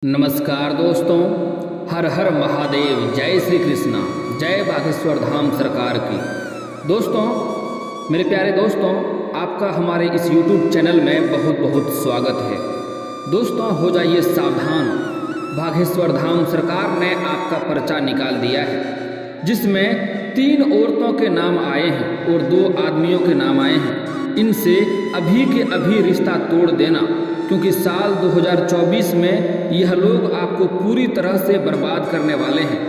नमस्कार दोस्तों, हर हर महादेव, जय श्री कृष्णा, जय बागेश्वर धाम सरकार की। दोस्तों, मेरे प्यारे दोस्तों, आपका हमारे इस YouTube चैनल में बहुत बहुत स्वागत है। दोस्तों, हो जाइए सावधान, बागेश्वर धाम सरकार ने आपका पर्चा निकाल दिया है, जिसमें 3 औरतों के नाम आए हैं और 2 आदमियों के नाम आए हैं। इनसे अभी के अभी रिश्ता तोड़ देना, क्योंकि साल 2024 में यह लोग आपको पूरी तरह से बर्बाद करने वाले हैं।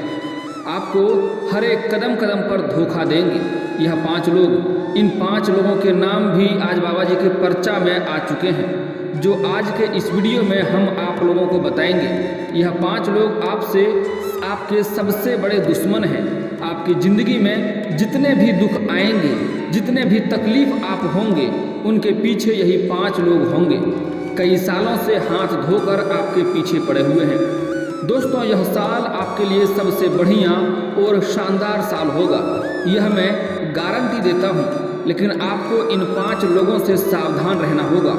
आपको हर एक कदम कदम पर धोखा देंगे यह 5 लोग। इन 5 लोगों के नाम भी आज बाबा जी के पर्चा में आ चुके हैं, जो आज के इस वीडियो में हम आप लोगों को बताएंगे। यह 5 लोग आपसे आपके सबसे बड़े दुश्मन हैं। आपकी ज़िंदगी में जितने भी दुख आएंगे, जितने भी तकलीफ आप होंगे, उनके पीछे यही 5 लोग होंगे। कई सालों से हाथ धोकर आपके पीछे पड़े हुए हैं। दोस्तों, यह साल आपके लिए सबसे बढ़िया और शानदार साल होगा, यह मैं गारंटी देता हूँ। लेकिन आपको इन 5 लोगों से सावधान रहना होगा।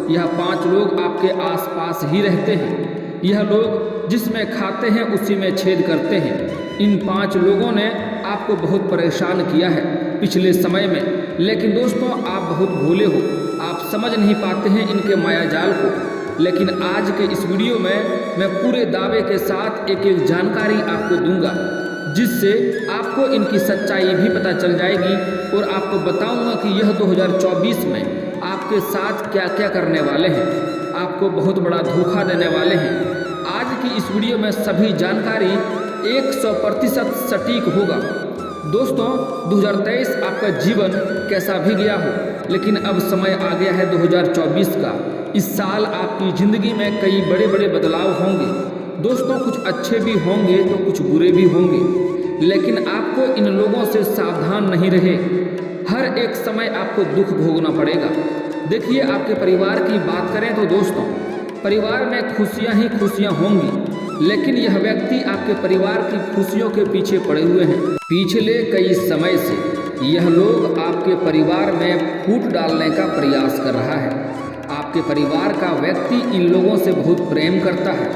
यह 5 लोग आपके आसपास ही रहते हैं। यह लोग जिसमें खाते हैं उसी में छेद करते हैं। इन 5 लोगों ने आपको बहुत परेशान किया है पिछले समय में। लेकिन दोस्तों, आप बहुत भोले हो, आप समझ नहीं पाते हैं इनके माया जाल को। लेकिन आज के इस वीडियो में मैं पूरे दावे के साथ एक एक जानकारी आपको दूंगा, जिससे आपको इनकी सच्चाई भी पता चल जाएगी और आपको बताऊंगा कि यह 2024 में आपके साथ क्या क्या करने वाले हैं। आपको बहुत बड़ा धोखा देने वाले हैं। आज की इस वीडियो में सभी जानकारी 100% सटीक होगा। दोस्तों, 2023 आपका जीवन कैसा भी गया हो, लेकिन अब समय आ गया है 2024 का। इस साल आपकी ज़िंदगी में कई बड़े बड़े बदलाव होंगे। दोस्तों, कुछ अच्छे भी होंगे तो कुछ बुरे भी होंगे, लेकिन आपको इन लोगों से सावधान नहीं रहे, हर एक समय आपको दुख भोगना पड़ेगा। देखिए, आपके परिवार की बात करें तो दोस्तों, परिवार में खुशियाँ ही खुशियाँ होंगी, लेकिन यह व्यक्ति आपके परिवार की खुशियों के पीछे पड़े हुए हैं। पिछले कई समय से यह लोग आपके परिवार में फूट डालने का प्रयास कर रहा है। आपके परिवार का व्यक्ति इन लोगों से बहुत प्रेम करता है।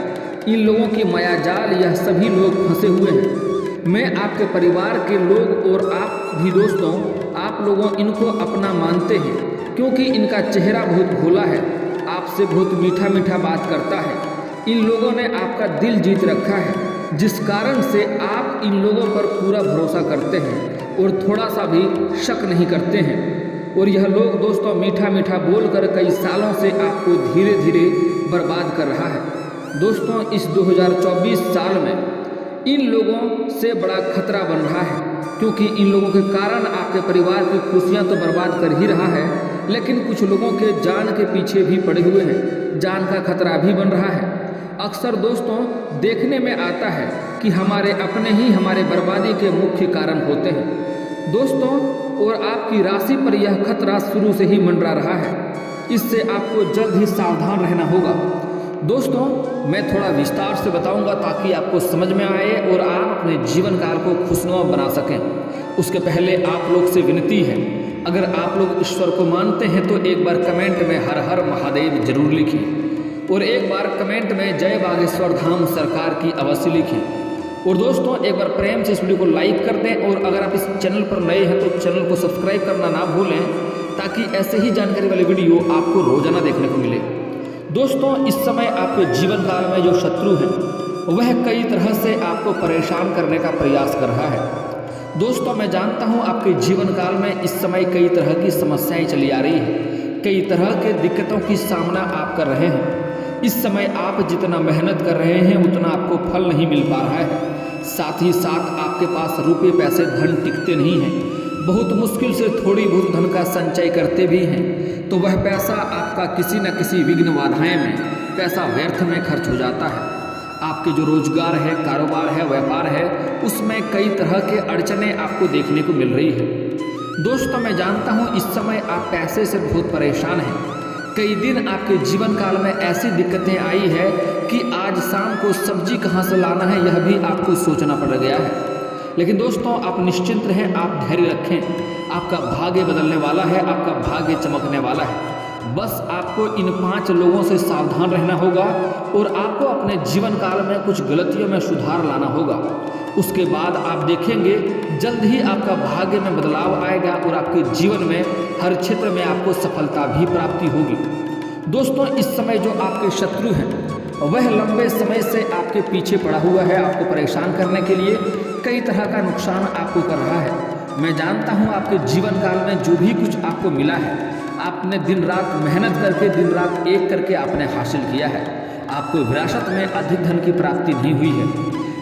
इन लोगों की माया जाल यह सभी लोग फंसे हुए हैं। मैं आपके परिवार के लोग और आप भी दोस्तों, आप लोगों इनको अपना मानते हैं, क्योंकि इनका चेहरा बहुत भोला है, आपसे बहुत मीठा मीठा बात करता है। इन लोगों ने आपका दिल जीत रखा है, जिस कारण से आप इन लोगों पर पूरा भरोसा करते हैं और थोड़ा सा भी शक नहीं करते हैं। और यह लोग दोस्तों मीठा मीठा बोलकर कई सालों से आपको धीरे धीरे बर्बाद कर रहा है। दोस्तों, इस 2024 साल में इन लोगों से बड़ा खतरा बन रहा है, क्योंकि इन लोगों के कारण आपके परिवार की खुशियां तो बर्बाद कर ही रहा है, लेकिन कुछ लोगों के जान के पीछे भी पड़े हुए हैं। जान का खतरा भी बन रहा है। अक्सर दोस्तों देखने में आता है कि हमारे अपने ही हमारे बर्बादी के मुख्य कारण होते हैं दोस्तों, और आपकी राशि पर यह खतरा शुरू से ही मंडरा रहा है। इससे आपको जल्द ही सावधान रहना होगा। दोस्तों, मैं थोड़ा विस्तार से बताऊंगा ताकि आपको समझ में आए और आप अपने जीवन काल को खुशनुमा बना सकें। उसके पहले आप लोग से विनती है, अगर आप लोग ईश्वर को मानते हैं तो एक बार कमेंट में हर हर महादेव जरूर लिखिए, और एक बार कमेंट में जय बागेश्वर धाम सरकार की अवश्य लिखें। और दोस्तों, एक बार प्रेम से इस वीडियो को लाइक कर दें, और अगर आप इस चैनल पर नए हैं तो चैनल को सब्सक्राइब करना ना भूलें, ताकि ऐसे ही जानकारी वाले वीडियो आपको रोजाना देखने को मिले। दोस्तों, इस समय आपके जीवन काल में जो शत्रु है वह कई तरह से आपको परेशान करने का प्रयास कर रहा है। दोस्तों, मैं जानता हूँ आपके जीवन काल में इस समय कई तरह की समस्याएं चली आ रही हैं, कई तरह के दिक्कतों की सामना आप कर रहे हैं। इस समय आप जितना मेहनत कर रहे हैं उतना आपको फल नहीं मिल पा रहा है। साथ ही साथ आपके पास रुपये पैसे धन टिकते नहीं हैं। बहुत मुश्किल से थोड़ी बहुत धन का संचय करते भी हैं, तो वह पैसा आपका किसी न किसी विघ्न बाधाएं में पैसा व्यर्थ में खर्च हो जाता है। आपके जो रोजगार है, कारोबार है, व्यापार है, उसमें कई तरह के अड़चनें आपको देखने को मिल रही है। दोस्तों, मैं जानता हूँ इस समय आप पैसे से बहुत परेशान हैं। कई दिन आपके जीवन काल में ऐसी दिक्कतें आई है कि आज शाम को सब्जी कहाँ से लाना है यह भी आपको सोचना पड़ गया है। लेकिन दोस्तों, आप निश्चिंत रहें, आप धैर्य रखें। आपका भाग्य बदलने वाला है, आपका भाग्य चमकने वाला है। बस आपको इन 5 लोगों से सावधान रहना होगा और आपको अपने जीवन काल में कुछ गलतियों में सुधार लाना होगा। उसके बाद आप देखेंगे जल्द ही आपका भाग्य में बदलाव आएगा और आपके जीवन में हर क्षेत्र में आपको सफलता भी प्राप्ति होगी। दोस्तों, इस समय जो आपके शत्रु हैं वह लंबे समय से आपके पीछे पड़ा हुआ है, आपको परेशान करने के लिए कई तरह का नुकसान आपको कर रहा है। मैं जानता हूँ आपके जीवन काल में जो भी कुछ आपको मिला है, आपने दिन रात मेहनत करके, दिन रात एक करके आपने हासिल किया है। आपको विरासत में अधिक धन की प्राप्ति नहीं हुई है,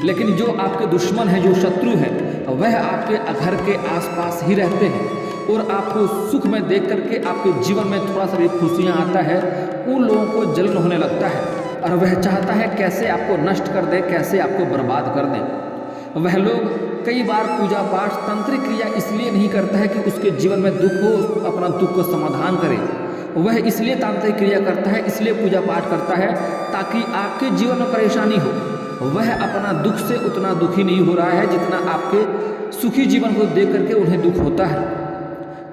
लेकिन जो आपके दुश्मन हैं, जो शत्रु हैं, वह आपके घर के आसपास ही रहते हैं और आपको सुख में देख करके आपके जीवन में थोड़ा सा भी खुशियाँ आता है, उन लोगों को जलन होने लगता है और वह चाहता है कैसे आपको नष्ट कर दे, कैसे आपको बर्बाद कर दे। वह लोग कई बार पूजा पाठ, तांत्रिक क्रिया इसलिए नहीं करता है कि उसके जीवन में दुख हो, अपना दुख को समाधान करे। वह इसलिए तांत्रिक क्रिया करता है, इसलिए पूजा पाठ करता है ताकि आपके जीवन में परेशानी हो। वह अपना दुख से उतना दुखी नहीं हो रहा है जितना आपके सुखी जीवन को देख करके उन्हें दुख होता है।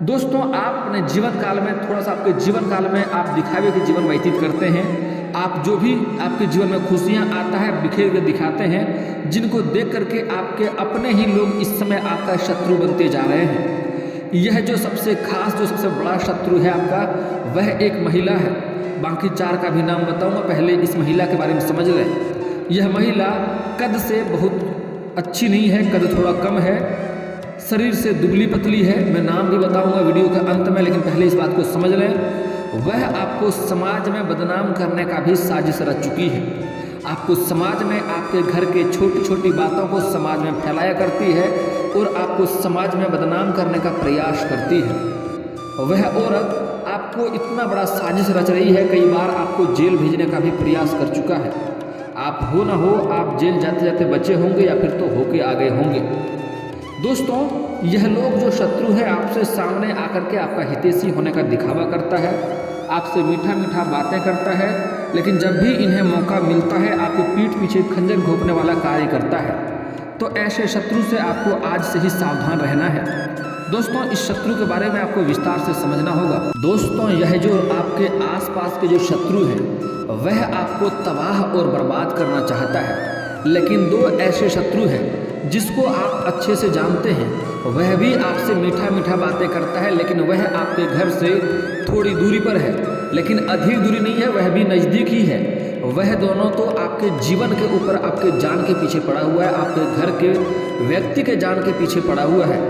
दोस्तों, आप अपने जीवन काल में थोड़ा सा, आपके जीवन काल में आप दिखावे के जीवन व्यतीत करते हैं। आप जो भी आपके जीवन में खुशियां आता है बिखेर कर दिखाते हैं, जिनको देख करके आपके अपने ही लोग इस समय आपका शत्रु बनते जा रहे हैं। यह जो सबसे खास, जो सबसे बड़ा शत्रु है आपका, वह एक महिला है। बाकी 4 का भी नाम बताऊंगा, पहले इस महिला के बारे में समझ लें। यह महिला कद से बहुत अच्छी नहीं है, कद थोड़ा कम है, शरीर से दुबली पतली है। मैं नाम भी बताऊंगा वीडियो के अंत में, लेकिन पहले इस बात को समझ लें। वह आपको समाज में बदनाम करने का भी साजिश रच चुकी है। आपको समाज में, आपके घर के छोटी छोटी बातों को समाज में फैलाया करती है और आपको समाज में बदनाम करने का प्रयास करती है। वह औरत आपको इतना बड़ा साजिश रच रही है, कई बार आपको जेल भेजने का भी प्रयास कर चुका है। आप हो ना हो, आप जेल जाते जाते बचे होंगे या फिर तो होके आ गए होंगे। दोस्तों, यह लोग जो शत्रु है आपसे सामने आकर के आपका हितैषी होने का दिखावा करता है, आपसे मीठा मीठा बातें करता है, लेकिन जब भी इन्हें मौका मिलता है आपको पीठ पीछे खंजर घोंपने वाला कार्य करता है। तो ऐसे शत्रु से आपको आज से ही सावधान रहना है। दोस्तों, इस शत्रु के बारे में आपको विस्तार से समझना होगा। दोस्तों, यह जो आपके आसपास के जो शत्रु हैं वह आपको तबाह और बर्बाद करना चाहता है, लेकिन 2 ऐसे शत्रु हैं जिसको आप अच्छे से जानते हैं। वह भी आपसे मीठा मीठा बातें करता है, लेकिन वह आपके घर से थोड़ी दूरी पर है, लेकिन अधिक दूरी नहीं है, वह भी नज़दीक ही है। वह दोनों तो आपके जीवन के ऊपर, आपके जान के पीछे पड़ा हुआ है, आपके घर के व्यक्ति के जान के पीछे पड़ा हुआ है।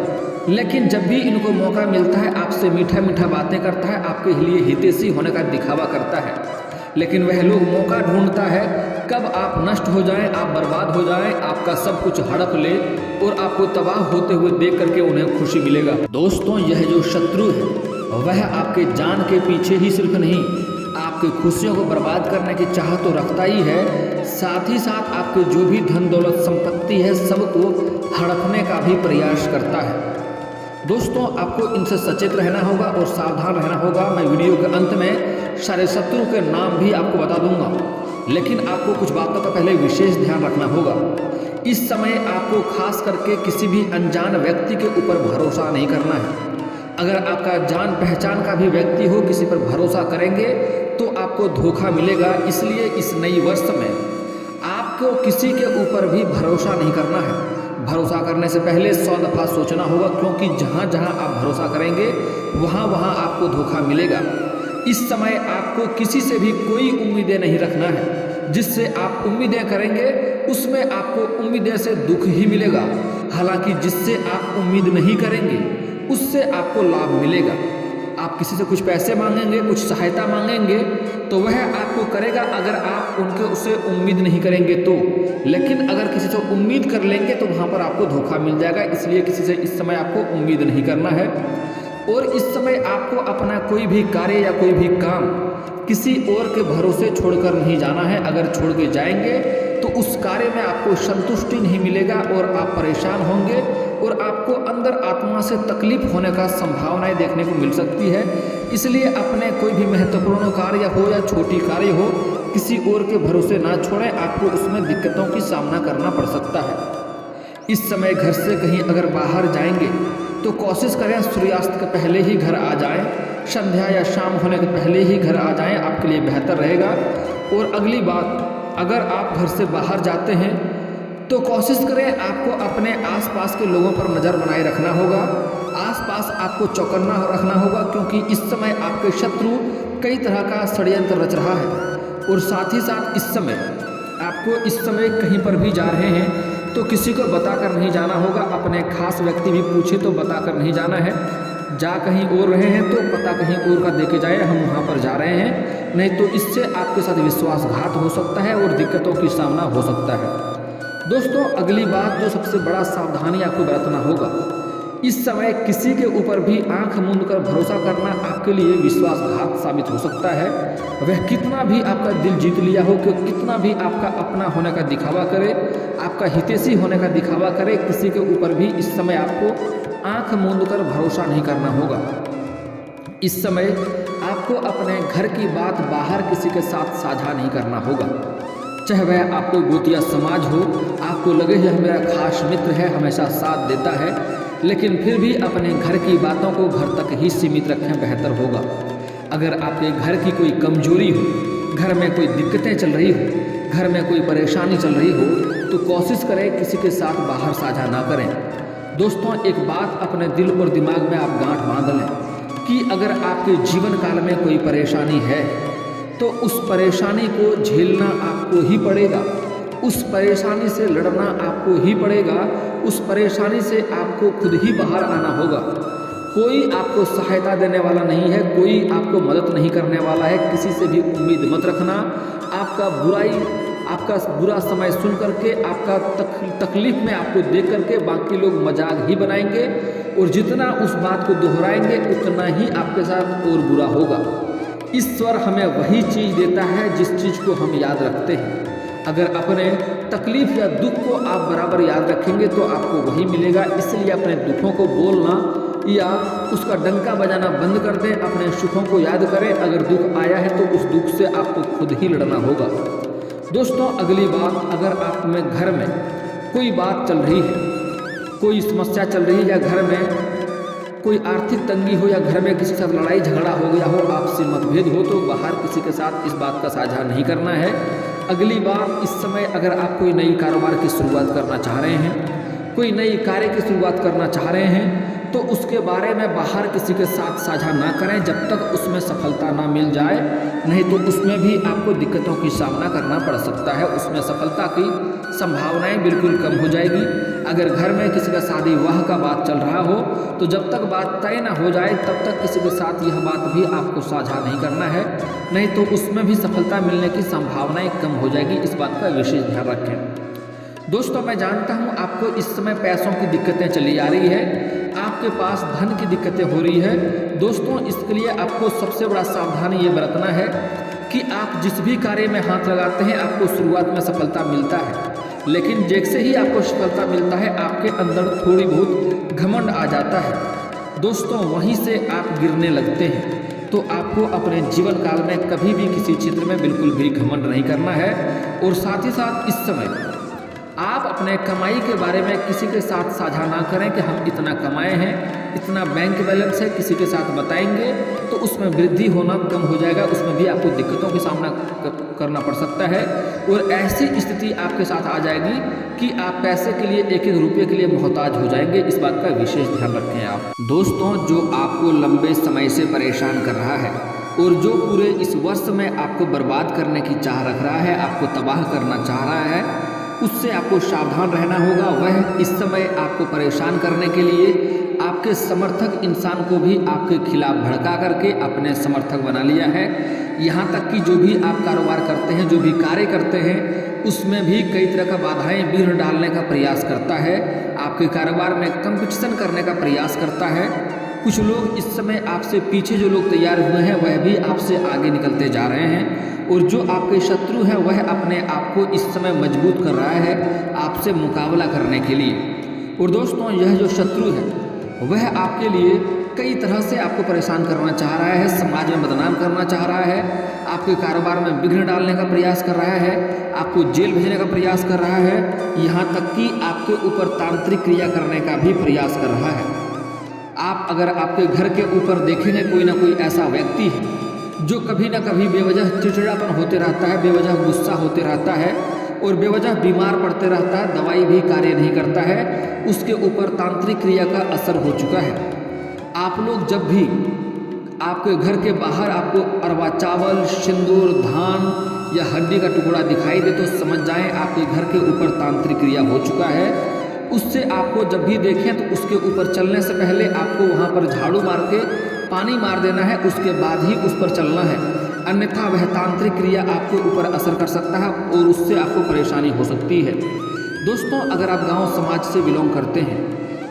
लेकिन जब भी इनको मौका मिलता है आपसे मीठा मीठा बातें करता है, आपके लिए हितैषी होने का दिखावा करता है, लेकिन वह लोग मौका ढूंढता है कब आप नष्ट हो जाएं, आप बर्बाद हो जाएं, आपका सब कुछ हड़प ले और आपको तबाह होते हुए देख करके उन्हें खुशी मिलेगा। दोस्तों, यह जो शत्रु है वह आपके जान के पीछे ही सिर्फ नहीं, आपकी खुशियों को बर्बाद करने की चाह तो रखता ही है, साथ ही साथ आपके जो भी धन दौलत संपत्ति है सबको हड़पने का भी प्रयास करता है। दोस्तों, आपको इनसे सचेत रहना होगा और सावधान रहना होगा। मैं वीडियो के अंत में सारे शत्रु के नाम भी आपको बता दूंगा, लेकिन आपको कुछ बातों का पहले विशेष ध्यान रखना होगा। इस समय आपको खास करके किसी भी अनजान व्यक्ति के ऊपर भरोसा नहीं करना है। अगर आपका जान पहचान का भी व्यक्ति हो, किसी पर भरोसा करेंगे तो आपको धोखा मिलेगा। इसलिए इस नई वर्ष में आपको किसी के ऊपर भी भरोसा नहीं करना है। भरोसा करने से पहले 100 दफ़ा सोचना होगा, क्योंकि जहाँ जहाँ आप भरोसा करेंगे वहाँ वहाँ आपको धोखा मिलेगा। इस समय आपको किसी से भी कोई उम्मीदें नहीं रखना है। जिससे आप उम्मीदें करेंगे उसमें आपको उम्मीदें से दुख ही मिलेगा। हालांकि जिससे आप उम्मीद नहीं करेंगे उससे आपको लाभ मिलेगा। आप किसी से कुछ पैसे मांगेंगे, कुछ सहायता मांगेंगे तो वह आपको करेगा अगर आप उनके उससे उम्मीद नहीं करेंगे तो। लेकिन अगर किसी से उम्मीद कर लेंगे तो वहाँ पर आपको धोखा मिल जाएगा। इसलिए किसी से इस समय आपको उम्मीद नहीं करना है। और इस समय आपको अपना कोई भी कार्य या कोई भी काम किसी और के भरोसे छोड़कर नहीं जाना है। अगर छोड़ के जाएंगे तो उस कार्य में आपको संतुष्टि नहीं मिलेगा और आप परेशान होंगे और आपको अंदर आत्मा से तकलीफ होने का संभावनाएं देखने को मिल सकती है। इसलिए अपने कोई भी महत्वपूर्ण कार्य हो या छोटी कार्य हो, किसी और के भरोसे ना छोड़ें, आपको उसमें दिक्कतों की सामना करना पड़ सकता है। इस समय घर से कहीं अगर बाहर जाएंगे तो कोशिश करें सूर्यास्त के पहले ही घर आ जाएं, संध्या या शाम होने के पहले ही घर आ जाएं, आपके लिए बेहतर रहेगा। और अगली बात, अगर आप घर से बाहर जाते हैं तो कोशिश करें आपको अपने आसपास के लोगों पर नज़र बनाए रखना होगा, आसपास आपको चौकन्ना रखना होगा, क्योंकि इस समय आपके शत्रु कई तरह का षड्यंत्र रच रहा है। और साथ ही साथ इस समय कहीं पर भी जा रहे हैं तो किसी को बताकर नहीं जाना होगा, अपने खास व्यक्ति भी पूछे तो बताकर नहीं जाना है। जा कहीं और रहे हैं तो पता कहीं और का देके जाए हम वहाँ पर जा रहे हैं, नहीं तो इससे आपके साथ विश्वासघात हो सकता है और दिक्कतों की सामना हो सकता है। दोस्तों, अगली बात जो सबसे बड़ा सावधानी आपको बरतना होगा, इस समय किसी के ऊपर भी आंख मूंद कर भरोसा करना आपके लिए विश्वासघात साबित हो सकता है। वह कितना भी आपका दिल जीत लिया हो, कि कितना भी आपका अपना होने का दिखावा करे, आपका हितैषी होने का दिखावा करे, किसी के ऊपर भी इस समय आपको आंख मूंद कर भरोसा नहीं करना होगा। इस समय आपको अपने घर की बात बाहर किसी के साथ साझा नहीं करना होगा, चाहे वह आपको गोतिया समाज हो, आपको लगे यह मेरा खास मित्र है, हमेशा साथ देता है, लेकिन फिर भी अपने घर की बातों को घर तक ही सीमित रखें, बेहतर होगा। अगर आपके घर की कोई कमजोरी हो, घर में कोई दिक्कतें चल रही हो, घर में कोई परेशानी चल रही हो, तो कोशिश करें किसी के साथ बाहर साझा ना करें। दोस्तों, एक बात अपने दिल और दिमाग में आप गांठ बांध लें कि अगर आपके जीवन काल में कोई परेशानी है तो उस परेशानी को झेलना आपको ही पड़ेगा, उस परेशानी से लड़ना आपको ही पड़ेगा, उस परेशानी से आपको खुद ही बाहर आना होगा। कोई आपको सहायता देने वाला नहीं है, कोई आपको मदद नहीं करने वाला है, किसी से भी उम्मीद मत रखना। आपका बुरा समय सुन करके, आपका तकलीफ में आपको देख करके बाकी लोग मजाक ही बनाएंगे, और जितना उस बात को दोहराएंगे उतना ही आपके साथ और बुरा होगा। ईश्वर हमें वही चीज़ देता है जिस चीज़ को हम याद रखते हैं। अगर अपने तकलीफ या दुख को आप बराबर याद रखेंगे तो आपको वही मिलेगा। इसलिए अपने दुखों को बोलना या उसका डंका बजाना बंद कर दें, अपने सुखों को याद करें। अगर दुख आया है तो उस दुख से आपको खुद ही लड़ना होगा। दोस्तों, अगली बात, अगर आप में घर में कोई बात चल रही है, कोई समस्या चल रही है, या घर में कोई आर्थिक तंगी हो, या घर में किसी के साथ लड़ाई झगड़ा हो गया हो, आपसी मतभेद हो, तो बाहर किसी के साथ इस बात का साझा नहीं करना है। अगली बात, इस समय अगर आप कोई नई कारोबार की शुरुआत करना चाह रहे हैं, कोई नई कार्य की शुरुआत करना चाह रहे हैं, तो उसके बारे में बाहर किसी के साथ साझा ना करें जब तक उसमें सफलता ना मिल जाए, नहीं तो उसमें भी आपको दिक्कतों की सामना करना पड़ सकता है। उसमें सफलता की संभावनाएं बिल्कुल कम हो जाएगी। अगर घर में किसी का शादी विवाह का बात चल रहा हो तो जब तक बात तय ना हो जाए तब तक किसी के साथ यह बात भी आपको साझा नहीं करना है, नहीं तो उसमें भी सफलता मिलने की संभावनाएं कम हो जाएगी। इस बात का विशेष ध्यान रखें। दोस्तों, मैं जानता हूं आपको इस समय पैसों की दिक्कतें चली आ रही है, आपके पास धन की दिक्कतें हो रही है। दोस्तों, इसके लिए आपको सबसे बड़ा सावधानी ये बरतना है कि आप जिस भी कार्य में हाथ लगाते हैं आपको शुरुआत में सफलता मिलता है, लेकिन जैसे ही आपको सफलता मिलता है आपके अंदर थोड़ी बहुत घमंड आ जाता है। दोस्तों, वहीं से आप गिरने लगते हैं। तो आपको अपने जीवन काल में कभी भी किसी क्षेत्र में बिल्कुल भी घमंड नहीं करना है। और साथ ही साथ इस समय आप अपने कमाई के बारे में किसी के साथ साझा ना करें कि हम इतना कमाए हैं, इतना बैंक बैलेंस है, किसी के साथ बताएंगे तो उसमें वृद्धि होना कम हो जाएगा, उसमें भी आपको दिक्कतों का सामना करना पड़ सकता है। और ऐसी स्थिति आपके साथ आ जाएगी कि आप पैसे के लिए एक एक रुपये के लिए मोहताज हो जाएंगे। इस बात का विशेष ध्यान रखें आप। दोस्तों, जो आपको लंबे समय से परेशान कर रहा है और जो पूरे इस वर्ष में आपको बर्बाद करने की चाह रख रहा है, आपको तबाह करना चाह रहा है, उससे आपको सावधान रहना होगा। वह इस समय आपको परेशान करने के लिए आपके समर्थक इंसान को भी आपके खिलाफ भड़का करके अपने समर्थक बना लिया है। यहाँ तक कि जो भी आप कारोबार करते हैं, जो भी कार्य करते हैं, उसमें भी कई तरह का बाधाएं विघ्न डालने का प्रयास करता है, आपके कारोबार में कंपटीशन करने का प्रयास करता है। कुछ लोग इस समय आपसे पीछे जो लोग तैयार हुए हैं वह भी आपसे आगे निकलते जा रहे हैं, और जो आपके शत्रु हैं वह अपने आप को इस समय मजबूत कर रहा है आपसे मुकाबला करने के लिए। और दोस्तों, यह जो शत्रु है वह आपके लिए कई तरह से आपको परेशान करना चाह रहा है, समाज में बदनाम करना चाह रहा है, आपके कारोबार में विघ्न डालने का प्रयास कर रहा है, आपको जेल भेजने का प्रयास कर रहा है, यहाँ तक कि आपके ऊपर तांत्रिक क्रिया करने का भी प्रयास कर रहा है। आप अगर आपके घर के ऊपर देखेंगे कोई ना कोई ऐसा व्यक्ति है जो कभी ना कभी बेवजह चिड़चिड़ापन होते रहता है, बेवजह गुस्सा होते रहता है और बेवजह बीमार पड़ते रहता है, दवाई भी कार्य नहीं करता है, उसके ऊपर तांत्रिक क्रिया का असर हो चुका है। आप लोग जब भी आपके घर के बाहर आपको अरवा चावल, सिंदूर, धान या हड्डी का टुकड़ा दिखाई दे तो समझ जाएं आपके घर के ऊपर तांत्रिक क्रिया हो चुका है। उससे आपको जब भी देखें तो उसके ऊपर चलने से पहले आपको वहाँ पर झाड़ू मार के पानी मार देना है, उसके बाद ही उस पर चलना है, अन्यथा वह तांत्रिक क्रिया आपके ऊपर असर कर सकता है और उससे आपको परेशानी हो सकती है। दोस्तों, अगर आप गांव समाज से बिलोंग करते हैं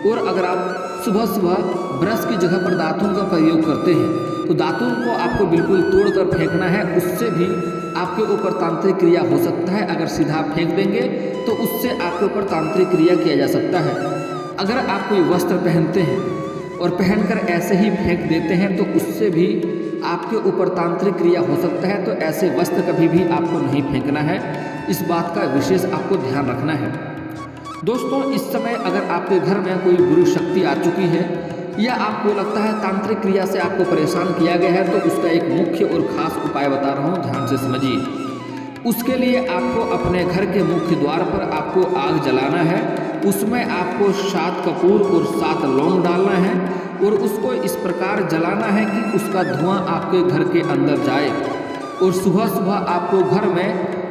और अगर आप सुबह सुबह ब्रश की जगह पर दातुन का प्रयोग करते हैं तो दातुन को आपको बिल्कुल तोड़कर फेंकना है, उससे भी आपके ऊपर तांत्रिक क्रिया हो सकता है। अगर सीधा फेंक देंगे तो उससे आपके ऊपर तांत्रिक क्रिया किया जा सकता है। अगर आप कोई वस्त्र पहनते हैं और पहनकर ऐसे ही फेंक देते हैं तो उससे भी आपके ऊपर तांत्रिक क्रिया हो सकता है। तो ऐसे वस्त्र कभी भी आपको नहीं फेंकना है, इस बात का विशेष आपको ध्यान रखना है। दोस्तों, इस समय अगर आपके घर में कोई बुरी शक्ति आ चुकी है या आपको लगता है तांत्रिक क्रिया से आपको परेशान किया गया है तो उसका एक मुख्य और ख़ास उपाय बता रहा हूँ, ध्यान से समझिए। उसके लिए आपको अपने घर के मुख्य द्वार पर आपको आग जलाना है, उसमें आपको 7 कपूर और 7 लौंग डालना है और उसको इस प्रकार जलाना है कि उसका धुआं आपके घर के अंदर जाए। और सुबह सुबह आपको घर में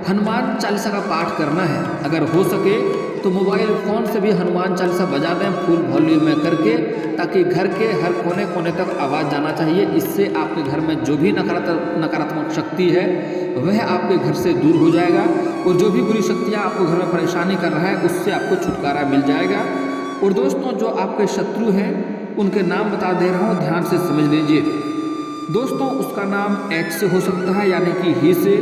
हनुमान चालीसा का पाठ करना है। अगर हो सके तो मोबाइल फ़ोन से भी हनुमान चालीसा बजा दें फुल वॉल्यूम में करके, ताकि घर के हर कोने कोने तक आवाज़ जाना चाहिए। इससे आपके घर में जो भी नकारात्मक शक्ति है वह आपके घर से दूर हो जाएगा और जो भी बुरी शक्तियाँ आपको घर में परेशानी कर रहा है उससे आपको छुटकारा मिल जाएगा। और दोस्तों, जो आपके शत्रु हैं उनके नाम बता दे रहा हूँ, ध्यान से समझ लीजिए। दोस्तों, उसका नाम H से हो सकता है, यानी कि ही से,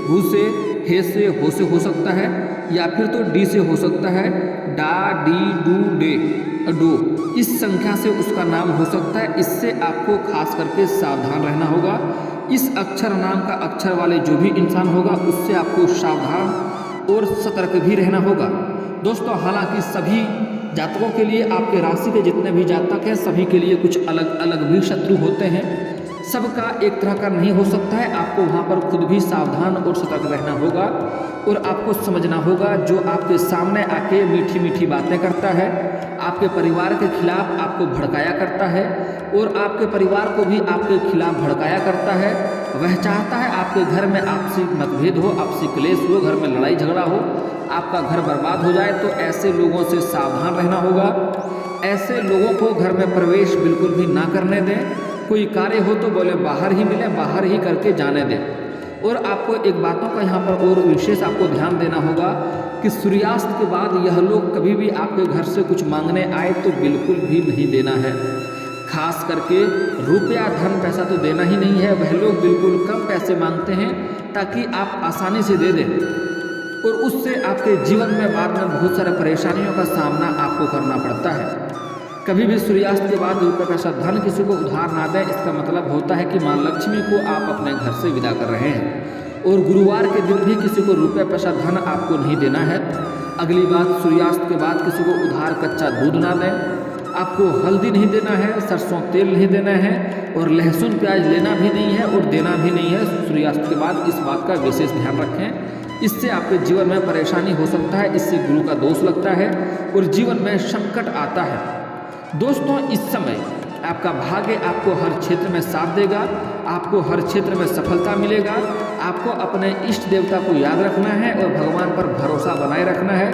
हु से, हे से, हो से हो सकता है, या फिर तो डी से हो सकता है, डा, डी, डू, डे, डो, इस संख्या से उसका नाम हो सकता है। इससे आपको खास करके सावधान रहना होगा। इस अक्षर नाम का अक्षर वाले जो भी इंसान होगा उससे आपको सावधान और सतर्क भी रहना होगा। दोस्तों, हालांकि सभी जातकों के लिए, आपके राशि के जितने भी जातक हैं सभी के लिए कुछ अलग अलग भी शत्रु होते हैं, सबका एक तरह का नहीं हो सकता है। आपको वहाँ पर खुद भी सावधान और सतर्क रहना होगा और आपको समझना होगा जो आपके सामने आके मीठी मीठी बातें करता है, आपके परिवार के खिलाफ आपको भड़काया करता है और आपके परिवार को भी आपके खिलाफ भड़काया करता है, वह चाहता है आपके घर में आपसी मतभेद हो, आपसी क्लेश हो, घर में लड़ाई झगड़ा हो, आपका घर बर्बाद हो जाए। तो ऐसे लोगों से सावधान रहना होगा। ऐसे लोगों को घर में प्रवेश बिल्कुल भी ना करने दें। कोई कार्य हो तो बोले बाहर ही मिले, बाहर ही करके जाने दें। और आपको एक बातों का यहाँ पर और विशेष आपको ध्यान देना होगा कि सूर्यास्त के बाद यह लोग कभी भी आपके घर से कुछ मांगने आए तो बिल्कुल भी नहीं देना है। खास करके रुपया, धन, पैसा तो देना ही नहीं है। वह लोग बिल्कुल कम पैसे मांगते हैं ताकि आप आसानी से दे दें और उससे आपके जीवन में बाद में बहुत सारे परेशानियों का सामना आपको करना पड़ता है। कभी भी सूर्यास्त के बाद रुपये, पैसा, धन किसी को उधार ना दें। इसका मतलब होता है कि माँ लक्ष्मी को आप अपने घर से विदा कर रहे हैं। और गुरुवार के दिन भी किसी को रुपये, पैसा, धन आपको नहीं देना है। अगली बात, सूर्यास्त के बाद किसी को उधार कच्चा दूध ना दें। आपको हल्दी नहीं देना है, सरसों तेल नहीं देना है और लहसुन प्याज लेना भी नहीं है और देना भी नहीं है सूर्यास्त के बाद। इस बात का विशेष ध्यान रखें। इससे आपके जीवन में परेशानी हो सकता है, इससे गुरु का दोष लगता है और जीवन में संकट आता है। दोस्तों, इस समय आपका भाग्य आपको हर क्षेत्र में साथ देगा, आपको हर क्षेत्र में सफलता मिलेगा। आपको अपने इष्ट देवता को याद रखना है और भगवान पर भरोसा बनाए रखना है।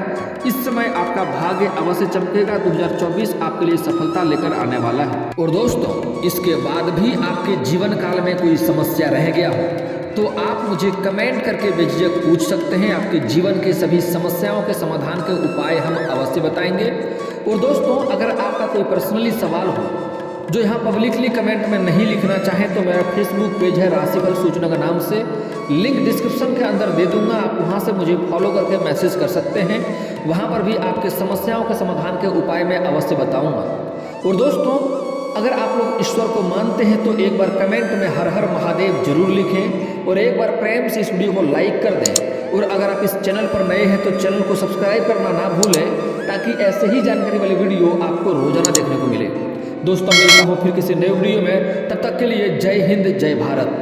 इस समय आपका भाग्य अवश्य चमकेगा। 2024 आपके लिए सफलता लेकर आने वाला है। और दोस्तों, इसके बाद भी आपके जीवन काल में कोई समस्या रह गया हो तो आप मुझे कमेंट करके बेझिझक पूछ सकते हैं। आपके जीवन के सभी समस्याओं के समाधान के उपाय हम अवश्य बताएंगे। और दोस्तों, अगर आपका कोई पर्सनली सवाल हो जो यहाँ पब्लिकली कमेंट में नहीं लिखना चाहें तो मेरा फेसबुक पेज है राशिफल सूचना के नाम से, लिंक डिस्क्रिप्शन के अंदर दे दूंगा। आप वहाँ से मुझे फॉलो करके मैसेज कर सकते हैं। वहाँ पर भी आपके समस्याओं के समाधान के उपाय मैं अवश्य बताऊँगा। और दोस्तों, अगर आप लोग ईश्वर को मानते हैं तो एक बार कमेंट में हर हर महादेव जरूर लिखें और एक बार प्रेम से इस वीडियो को लाइक कर दें। और अगर आप इस चैनल पर नए हैं तो चैनल को सब्सक्राइब करना ना भूलें ताकि ऐसे ही जानकारी वाली वीडियो आपको रोजाना देखने को मिले। दोस्तों मिलता हूँ फिर किसी नए वीडियो में, तब तक के लिए जय हिंद जय भारत।